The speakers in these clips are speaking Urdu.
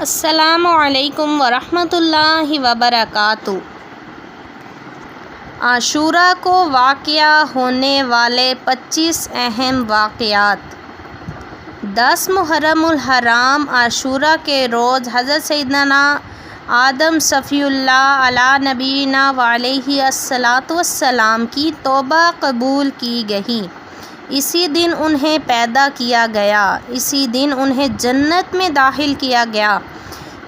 السلام علیکم ورحمۃ اللہ وبرکاتہ۔ عاشوراء کو واقع ہونے والے 25 اہم واقعات۔ 10 محرم الحرام عاشوراء کے روز حضرت سیدنا آدم صفی اللہ علیہ نبینا وعلیہ الصلاۃ والسلام کی توبہ قبول کی گئی۔ اسی دن انہیں پیدا کیا گیا، اسی دن انہیں جنت میں داخل کیا گیا،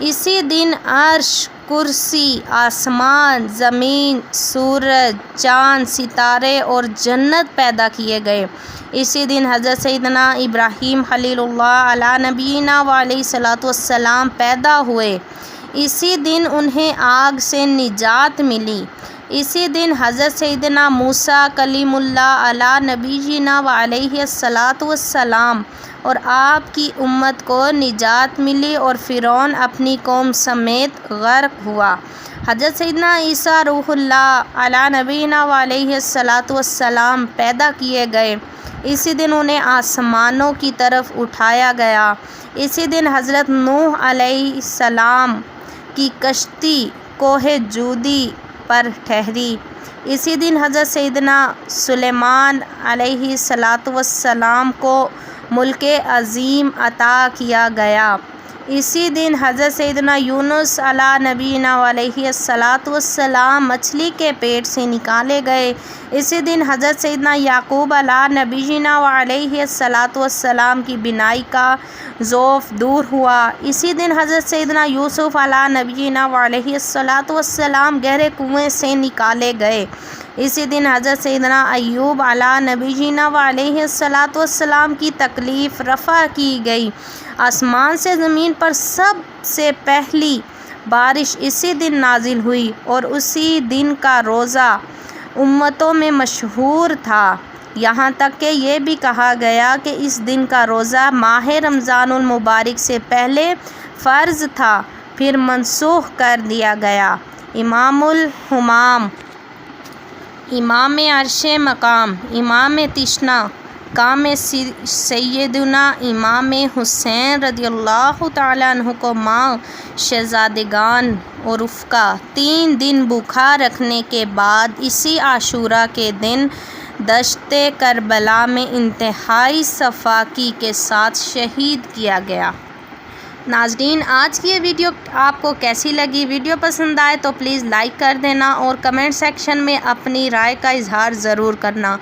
اسی دن عرش، کرسی، آسمان، زمین، سورج، چاند، ستارے اور جنت پیدا کیے گئے۔ اسی دن حضرت سیدنا ابراہیم خلیل اللہ علیہ نبینا وعلیہ الصلاۃ والسلام پیدا ہوئے، اسی دن انہیں آگ سے نجات ملی۔ اسی دن حضرت سیدنا موسیٰ کلیم اللہ علیہ نبینا وعلیہ الصلاۃ والسلام اور آپ کی امت کو نجات ملی اور فرعون اپنی قوم سمیت غرق ہوا۔ حضرت سیدنا عیسیٰ روح اللہ علیہ نبینا وعلیہ الصلاۃ والسلام پیدا کیے گئے، اسی دن انہیں آسمانوں کی طرف اٹھایا گیا۔ اسی دن حضرت نوح علیہ السلام کی کشتی کوہ جودی پر ٹھہری۔ اسی دن حضرت سیدنا سلیمان علیہ الصلاۃ والسلام کو ملک عظیم عطا کیا گیا۔ اسی دن حضرت سیدنا یونس علیہ نبینا علیہ الصلاۃ والسلام مچھلی کے پیٹ سے نکالے گئے۔ اسی دن حضرت سیدنا یعقوب علیہ نبینا علیہ الصلاۃ والسلام کی بینائی کا ضعف دور ہوا۔ اسی دن حضرت سیدنا یوسف علیہ نبینا علیہ الصلاۃ والسلام گہرے کنویں سے نکالے گئے۔ اسی دن حضرت سیدنا ایوب علیہ نبینا علیہ الصلاۃ والسلام کی تکلیف رفع کی گئی۔ آسمان سے زمین پر سب سے پہلی بارش اسی دن نازل ہوئی اور اسی دن کا روزہ امتوں میں مشہور تھا، یہاں تک کہ یہ بھی کہا گیا کہ اس دن کا روزہ ماہ رمضان المبارک سے پہلے فرض تھا، پھر منسوخ کر دیا گیا۔ امام الہمام، امام عرش مقام، امام تشنا، کام سیدنا امام حسین رضی اللہ تعالیٰ عنہ کو ماں، شہزادگان اور رفقا 3 دن بھوکا رکھنے کے بعد اسی عاشوراء کے دن دشت کربلا میں انتہائی صفاکی کے ساتھ شہید کیا گیا۔ ناظرین، آج کی یہ ویڈیو آپ کو کیسی لگی؟ ویڈیو پسند آئے تو پلیز لائک کر دینا اور کمنٹ سیکشن میں اپنی رائے کا اظہار ضرور کرنا۔